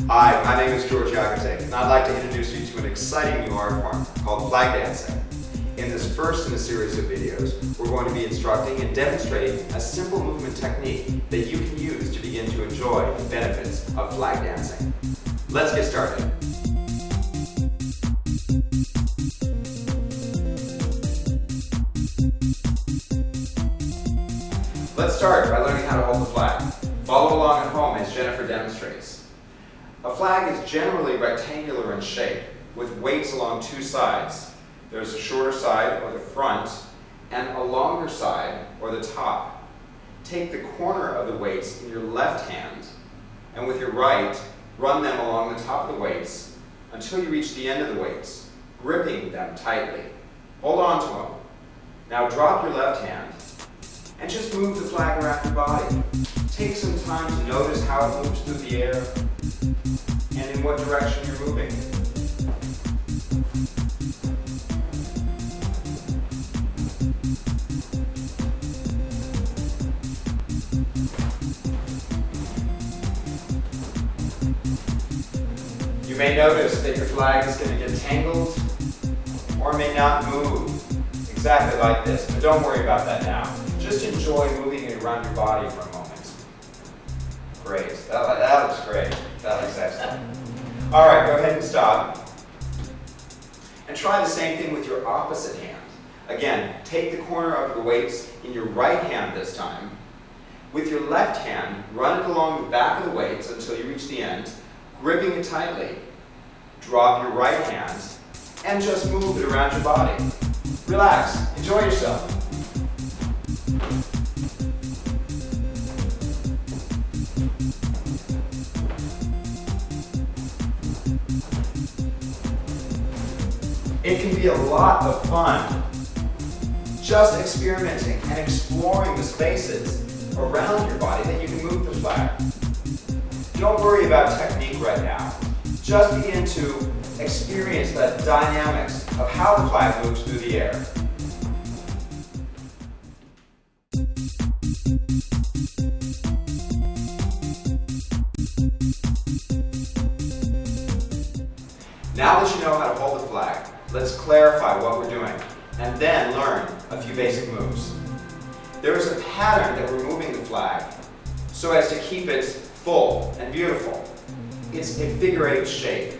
Hi, my name is Jagatic, and I'd like to introduce you to an exciting new art form called flag dancing. In this first in a series of videos, we're going to be instructing and demonstrating a simple movement technique that you can use to begin to enjoy the benefits of flag dancing. Let's get started. Let's start by learning how to hold the flag. Follow along at home as Jennifer demonstrates. A flag is generally rectangular in shape, with weights along two sides. There's a shorter side, or the front, and a longer side, or the top. Take the corner of the weights in your left hand, and with your right, run them along the top of the weights until you reach the end of the weights, gripping them tightly. Hold on to them. Now drop your left hand, and just move the flag around your body. Take some time to notice how it moves through the air, and in what direction you're moving. You may notice that your flag is going to get tangled or may not move exactly like this, but don't worry about that now. Just enjoy moving it around your body for a moment. Great. That looks great. That looks excellent. All right, go ahead and stop. And try the same thing with your opposite hand. Again, take the corner of the weights in your right hand this time. With your left hand, run it along the back of the weights until you reach the end, gripping it tightly. Drop your right hand and just move it around your body. Relax. Enjoy yourself. It can be a lot of fun just experimenting and exploring the spaces around your body that you can move the flag. Don't worry about technique right now. Just begin to experience the dynamics of how the flag moves through the air. Now that you know how to hold the flag, let's clarify what we're doing and then learn a few basic moves. There is a pattern that we're moving the flag so as to keep it full and beautiful. It's a figure 8 shape.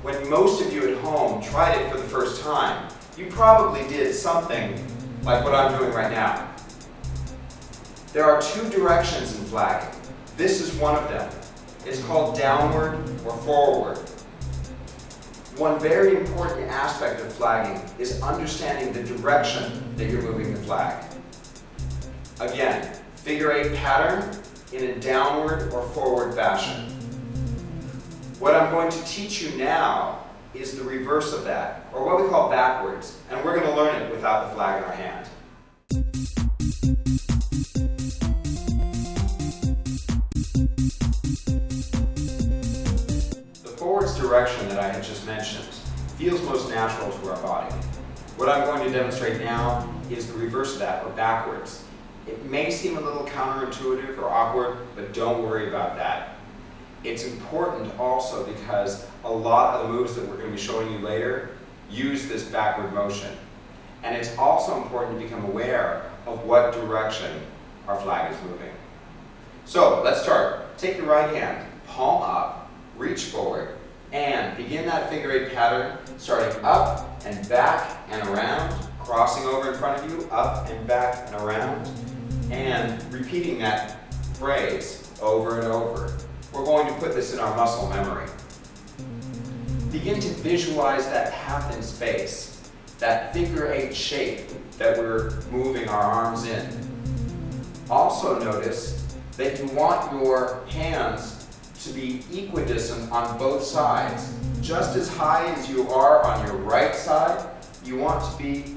When most of you at home tried it for the first time, you probably did something like what I'm doing right now. There are two directions in flagging. This is one of them. It's called downward or forward. One very important aspect of flagging is understanding the direction that you're moving the flag. Again, figure 8 pattern in a downward or forward fashion. What I'm going to teach you now is the reverse of that, or what we call backwards, and we're going to learn it without the flag in our hand. Forwards direction that I had just mentioned feels most natural to our body. What I'm going to demonstrate now is the reverse of that, or backwards. It may seem a little counterintuitive or awkward, but don't worry about that. It's important also because a lot of the moves that we're going to be showing you later use this backward motion. And it's also important to become aware of what direction our flag is moving. So let's start. Take your right hand, palm up, reach forward, and begin that figure 8 pattern, starting up and back and around, crossing over in front of you, up and back and around, and repeating that phrase over and over. We're going to put this in our muscle memory. Begin to visualize that path in space, that figure 8 shape that we're moving our arms in. Also notice that you want your hands to be equidistant on both sides. Just as high as you are on your right side, you want to be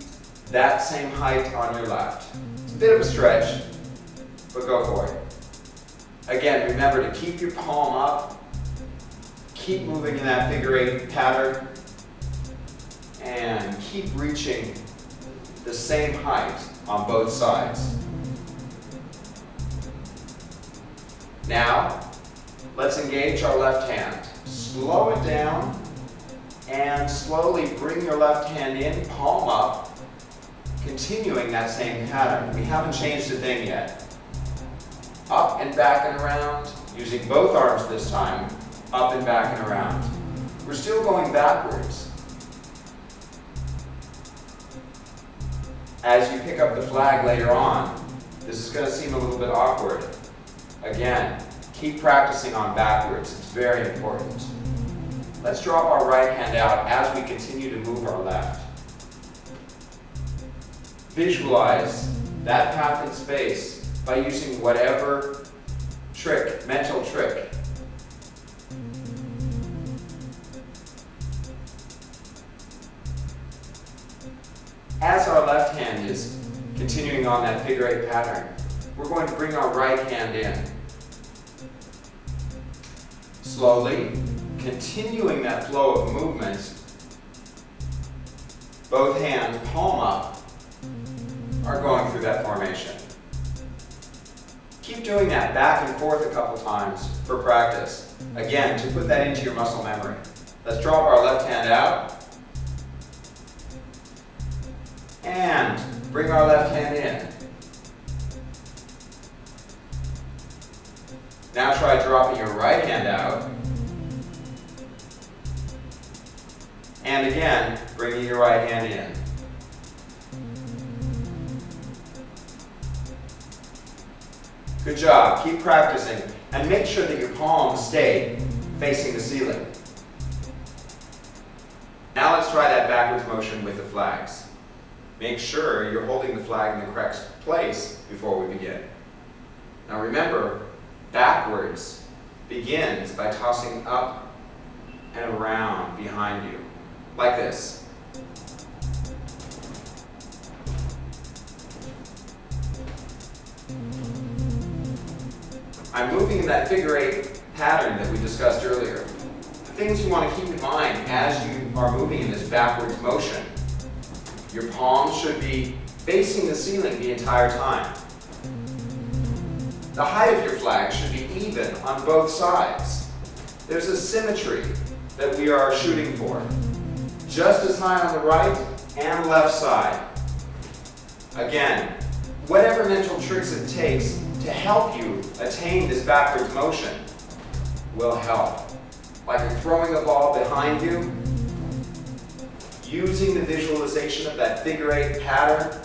that same height on your left. It's a bit of a stretch, but go for it. Again, remember to keep your palm up, keep moving in that figure 8 pattern, and keep reaching the same height on both sides. Now, let's engage our left hand. Slow it down and slowly bring your left hand in, palm up, continuing that same pattern. We haven't changed a thing yet. Up and back and around, using both arms this time, up and back and around. We're still going backwards. As you pick up the flag later on, this is going to seem a little bit awkward. Again, keep practicing on backwards. It's very important. Let's drop our right hand out as we continue to move our left. Visualize that path in space by using whatever trick, mental trick. As our left hand is continuing on that figure 8 pattern, we're going to bring our right hand in. Slowly, continuing that flow of movement, both hands, palm up, are going through that formation. Keep doing that back and forth a couple times for practice. Again, to put that into your muscle memory. Let's drop our left hand out. And bring our left hand in. Now try dropping your right hand out. And again, bringing your right hand in. Good job. Keep practicing. And make sure that your palms stay facing the ceiling. Now let's try that backwards motion with the flags. Make sure you're holding the flag in the correct place before we begin. Now remember, backwards begins by tossing up and around behind you, like this. I'm moving in that figure 8 pattern that we discussed earlier. The things you want to keep in mind as you are moving in this backwards motion. Your palms should be facing the ceiling the entire time. The height of your flag should be even on both sides. There's a symmetry that we are shooting for. Just as high on the right and left side. Again, whatever mental tricks it takes to help you attain this backwards motion will help. Like you're throwing a ball behind you, using the visualization of that figure 8 pattern,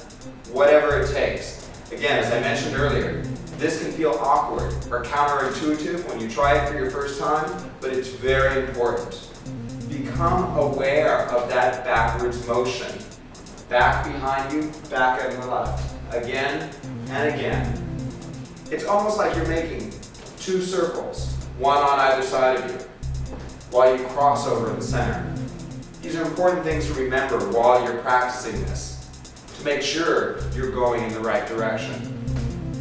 whatever it takes. Again, as I mentioned earlier, this can feel awkward or counterintuitive when you try it for your first time, but it's very important. Become aware of that backwards motion. Back behind you, back on the left. Again and again. It's almost like you're making 2 circles, one on either side of you, while you cross over in the center. These are important things to remember while you're practicing this, to make sure you're going in the right direction.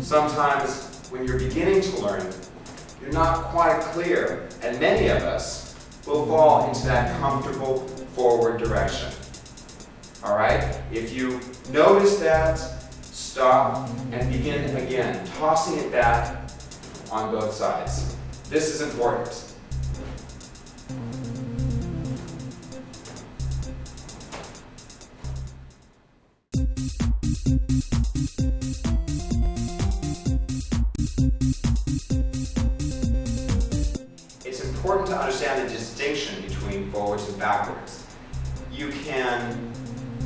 Sometimes when you're beginning to learn, you're not quite clear, and many of us will fall into that comfortable forward direction. All right? If you notice that, stop and begin again, tossing it back on both sides. This is important. It's important to understand the distinction between forwards and backwards. You can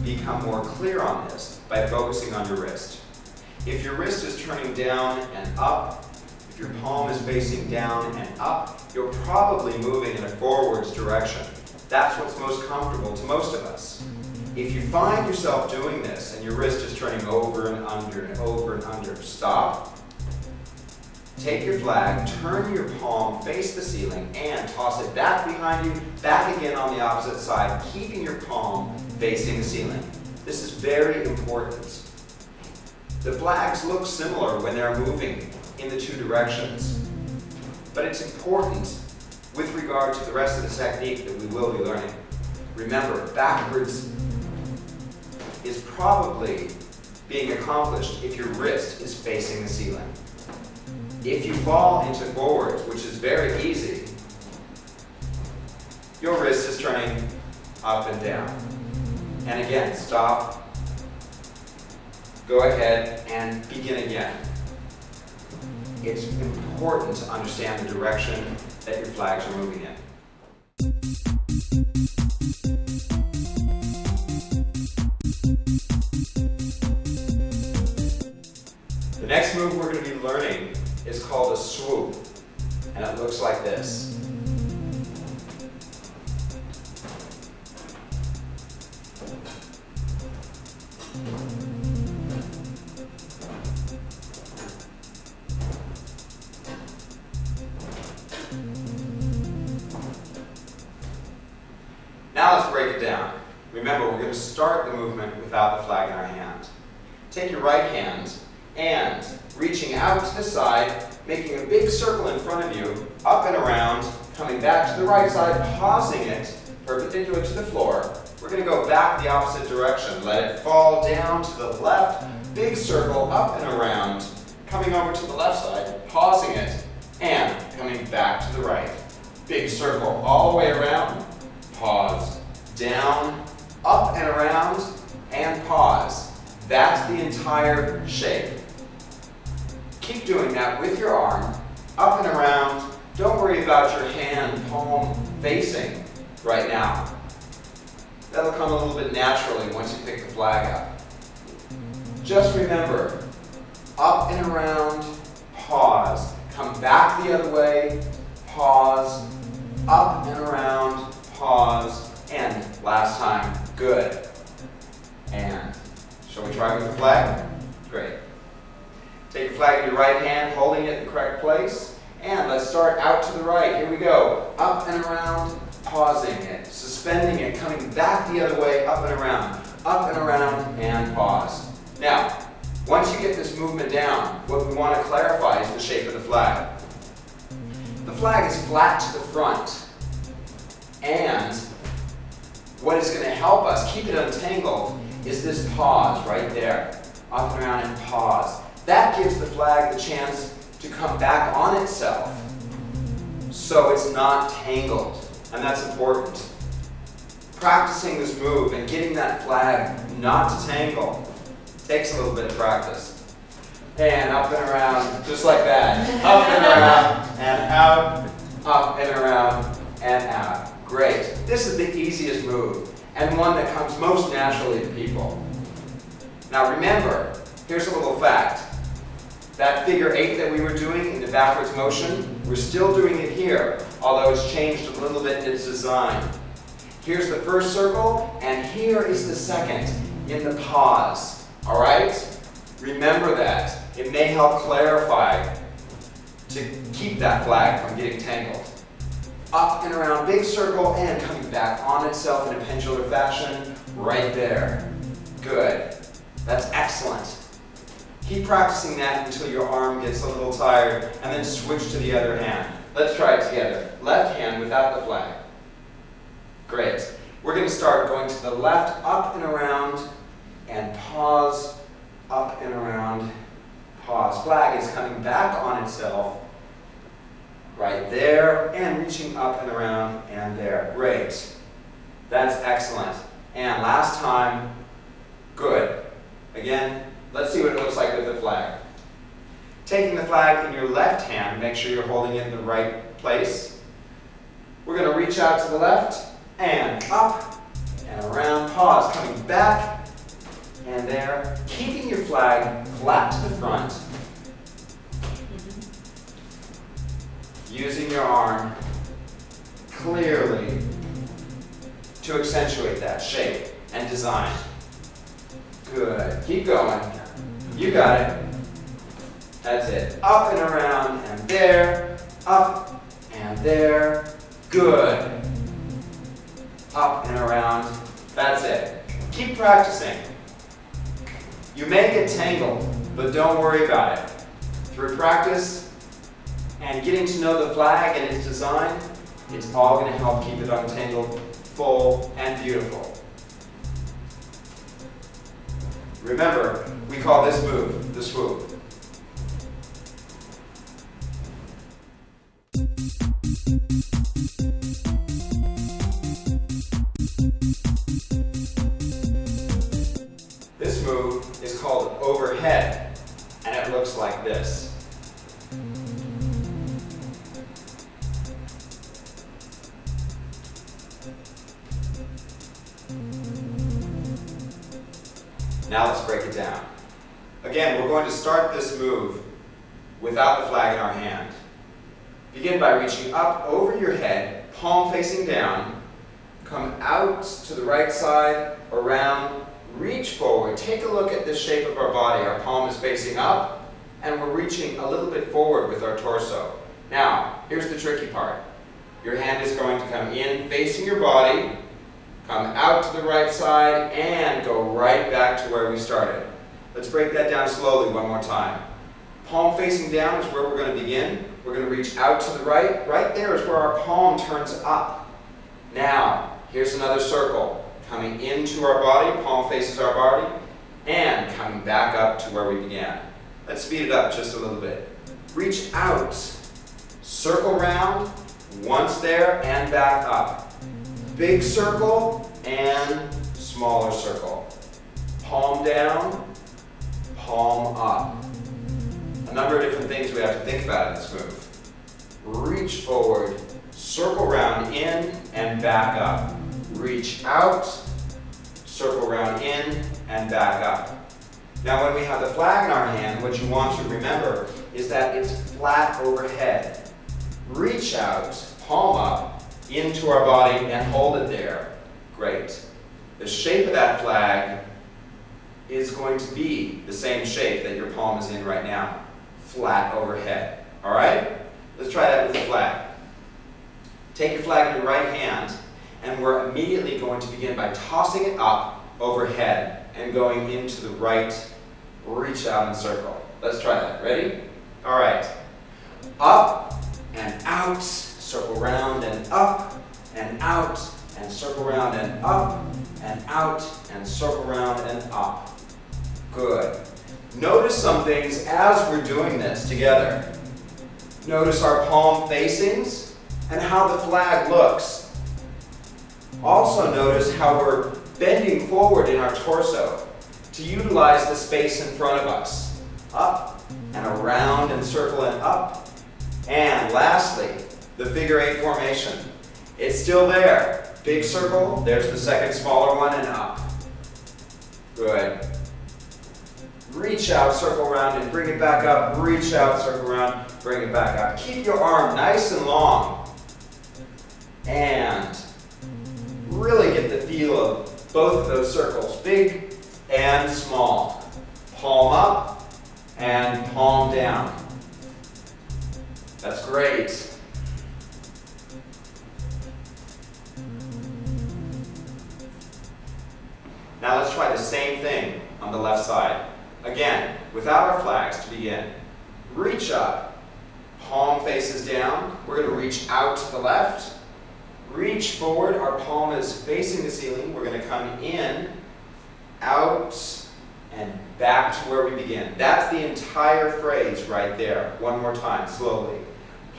become more clear on this by focusing on your wrist. If your wrist is turning down and up, If your palm is facing down and up, you're probably moving in a forwards direction. That's what's most comfortable to most of us. If you find yourself doing this and your wrist is turning over and under, stop. Take your flag, turn your palm, face the ceiling, and toss it back behind you, back again on the opposite side, keeping your palm facing the ceiling. This is very important. The flags look similar when they're moving in the two directions, but it's important with regard to the rest of the technique that we will be learning. Remember, backwards is probably being accomplished if your wrist is facing the ceiling. If you fall into forwards, which is very easy, your wrist is turning up and down. And again, stop, go ahead, and begin again. It's important to understand the direction that your flags are moving in. The next move we're going to be learning is called a swoop, and it looks like this. Now let's break it down. Remember, we're going to start the movement without the flag in our hand. Take your right hand and reaching out to the side, making a big circle in front of you, up and around, coming back to the right side, pausing it perpendicular to the floor. We're going to go back the opposite direction. Let it fall down to the left, big circle, up and around, coming over to the left side, pausing it, and coming back to the right. Big circle all the way around, pause, down, up and around, and pause. That's the entire shape. Keep doing that with your arm, up and around. Don't worry about your hand, palm facing right now. That'll come a little bit naturally once you pick the flag up. Just remember, up and around, pause. Come back the other way, pause, up and around, pause, and last time, good. And, shall we try with the flag? Great. Take your flag in your right hand, holding it in the correct place, and let's start out to the right. Here we go. Up and around, pausing it, suspending it, coming back the other way, up and around, and pause. Now, once you get this movement down, what we want to clarify is the shape of the flag. The flag is flat to the front, and what is going to help us keep it untangled is this pause right there. Up and around and pause. That gives the flag the chance to come back on itself so it's not tangled, and that's important. Practicing this move and getting that flag not to tangle takes a little bit of practice. And up and around, just like that. Up and around and out, up and around and out. Great. This is the easiest move and one that comes most naturally to people. Now remember, here's a little fact. That figure 8 that we were doing in the backwards motion, we're still doing it here, although it's changed a little bit in its design. Here's the first circle, and here is the second in the pause. All right? Remember that. It may help clarify to keep that flag from getting tangled. Up and around, big circle, and coming back on itself in a pendular fashion, right there. Good. That's excellent. Keep practicing that until your arm gets a little tired, and then switch to the other hand. Let's try it together. Left hand without the flag. Great. We're going to start going to the left, up and around, and pause, up and around, pause. Flag is coming back on itself, right there, and reaching up and around, and there. Great. That's excellent. And last time, good. Again, let's see what it looks like with the flag. Taking the flag in your left hand, make sure you're holding it in the right place. We're going to reach out to the left, and up, and around, pause, coming back, and there, keeping your flag flat to the front. using your arm clearly to accentuate that shape and design. Good. Keep going. You got it. That's it. Up and around and there. Up and there. Good. Up and around. That's it. Keep practicing. You may get tangled, but don't worry about it. Through practice and getting to know the flag and its design, it's all going to help keep it untangled, full, and beautiful. Remember, we call this move the swoop. This move is called overhead, and it looks like this. Now let's break it down. Again, we're going to start this move without the flag in our hand. Begin by reaching up over your head, palm facing down, come out to the right side, around, reach forward. Take a look at the shape of our body. Our palm is facing up, and we're reaching a little bit forward with our torso. Now, here's the tricky part. Your hand is going to come in, facing your body, come out to the right side, and go right back to where we started. Let's break that down slowly one more time. Palm facing down is where we're going to begin. We're going to reach out to the right. Right there is where our palm turns up. Now, here's another circle. Coming into our body, palm faces our body, and coming back up to where we began. Let's speed it up just a little bit. Reach out, circle round, once there, and back up. Big circle and smaller circle. Palm down, palm up. A number of different things we have to think about in this move. Reach forward, circle round in and back up. Reach out, circle round in and back up. Now when we have the flag in our hand, what you want to remember is that it's flat overhead. Reach out, palm up, into our body and hold it there. Great. The shape of that flag is going to be the same shape that your palm is in right now. Flat overhead. All right? Let's try that with the flag. Take your flag in your right hand, and we're immediately going to begin by tossing it up overhead and going into the right, reach out and circle. Let's try that. Ready? All right. Up and out, circle round and up and out, and circle round and up and out, and circle round and up. Good. Notice some things as we're doing this together. Notice our palm facings and how the flag looks. Also notice how we're bending forward in our torso to utilize the space in front of us. Up and around and circle and up. And lastly, the figure 8 formation. It's still there. Big circle, there's the second smaller one, and up. Good. Reach out, circle around, and bring it back up. Reach out, circle around, bring it back up. Keep your arm nice and long. And really get the feel of both of those circles, big and small. Palm up and palm down. That's great. Now let's try the same thing on the left side. Again, without our flags to begin. Reach up, palm faces down. We're going to reach out to the left. Reach forward, our palm is facing the ceiling. We're going to come in, out, and back to where we begin. That's the entire phrase right there. One more time, slowly.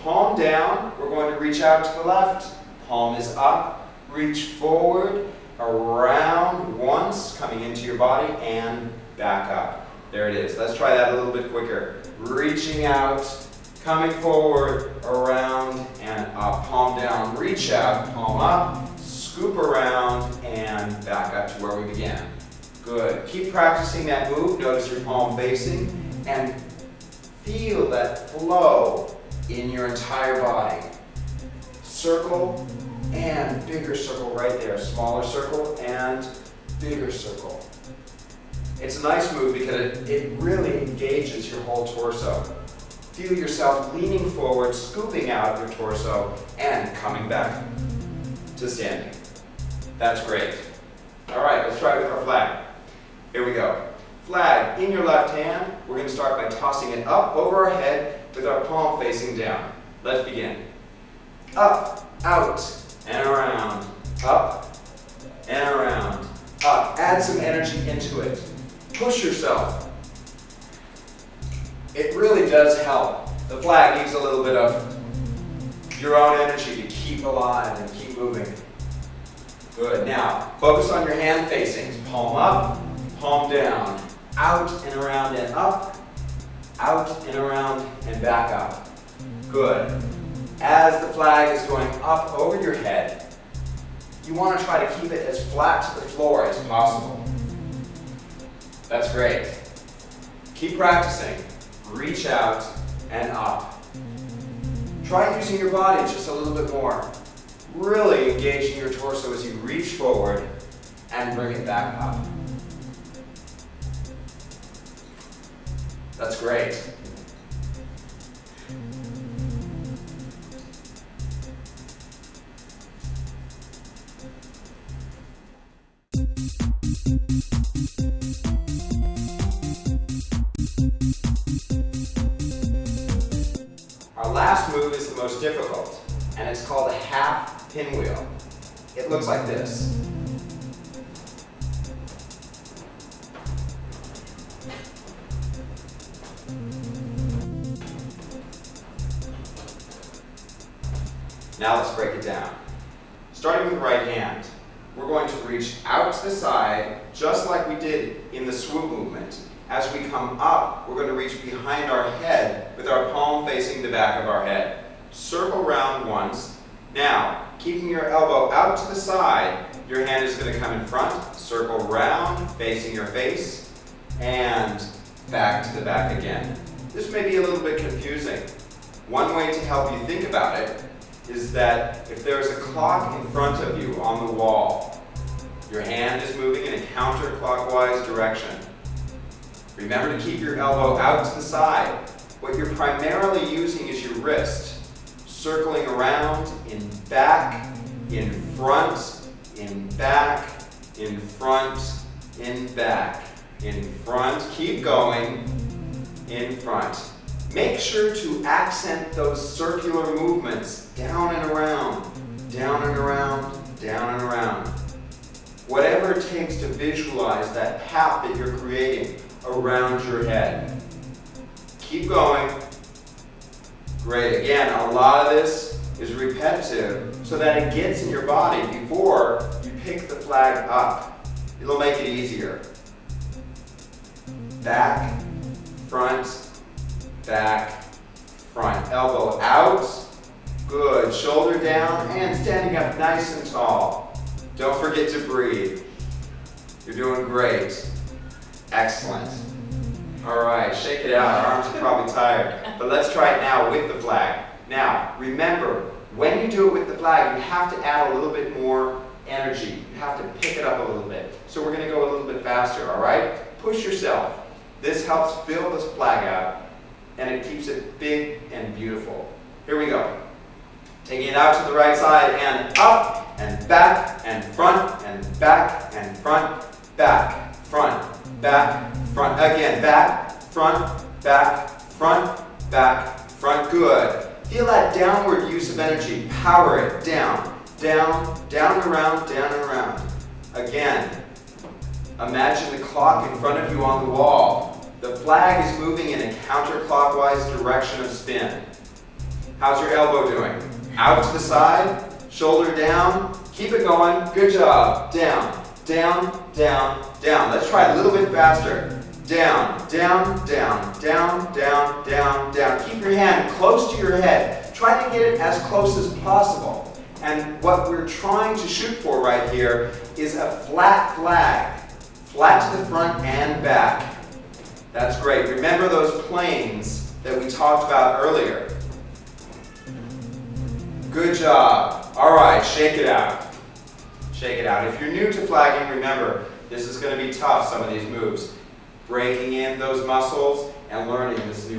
Palm down, we're going to reach out to the left. Palm is up, reach forward, around once, coming into your body, and back up. There it is. Let's try that a little bit quicker. Reaching out, coming forward, around, and up. Palm down, reach out, palm up, scoop around, and back up to where we began. Good. Keep practicing that move. Notice your palm facing, and feel that flow in your entire body. Circle and bigger circle right there. Smaller circle and bigger circle. It's a nice move because it really engages your whole torso. Feel yourself leaning forward, scooping out your torso, and coming back to standing. That's great. All right, let's try it with our flag. Here we go. Flag in your left hand. We're going to start by tossing it up over our head with our palm facing down. Let's begin. Up, out, and around. Up, and around. Up. Add some energy into it. Push yourself. It really does help. The flag needs a little bit of your own energy to keep alive and keep moving. Good. Now, focus on your hand facings. Palm up, palm down. Out and around and up. Out and around and back up. Good. As the flag is going up over your head, you want to try to keep it as flat to the floor as possible. That's great. Keep practicing. Reach out and up. Try using your body just a little bit more. Really engaging your torso as you reach forward and bring it back up. That's great. Our last move is the most difficult, and it's called a half pinwheel. It looks like this. Now let's break it down. Starting with the right hand, we're going to reach out to the side, just like we did in the swoop movement. As we come up, we're going to reach behind our head with our palm facing the back of our head. Circle round once. Now, keeping your elbow out to the side, your hand is going to come in front, circle round, facing your face, and back to the back again. This may be a little bit confusing. One way to help you think about it is that if there's a clock in front of you on the wall, your hand is moving in a counterclockwise direction. Remember to keep your elbow out to the side. What you're primarily using is your wrist, circling around, in back, in front, in back, in front, in back, in front. Keep going, in front. Make sure to accent those circular movements down and around, down and around, down and around. Whatever it takes to visualize that path that you're creating around your head. Keep going. Great. Again, a lot of this is repetitive so that it gets in your body before you pick the flag up. It'll make it easier. Back, front, back, front. Elbow out. Good. Shoulder down and standing up nice and tall. Don't forget to breathe. You're doing great. Excellent. All right, shake it out. Our arms are probably tired. But let's try it now with the flag. Now, remember, when you do it with the flag, you have to add a little bit more energy. You have to pick it up a little bit. So we're going to go a little bit faster, all right? Push yourself. This helps fill this flag out, and it keeps it big and beautiful. Here we go. Taking it out to the right side and up and back and front and back and front, back, front, back, front. Again, back, front, back, front, back, front. Good. Feel that downward use of energy. Power it down, down, down and around, down and around. Again, imagine the clock in front of you on the wall. The flag is moving in a counterclockwise direction of spin. How's your elbow doing? Out to the side, shoulder down, keep it going, good job. Down, down, down, down. Let's try a little bit faster. Down, down, down, down, down, down, down. Keep your hand close to your head. Try to get it as close as possible. And what we're trying to shoot for right here is a flat flag. Flat to the front and back. That's great. Remember those planes that we talked about earlier. All right, shake it out. Shake it out. If you're new to flagging, remember, this is going to be tough, some of these moves. Breaking in those muscles and learning this new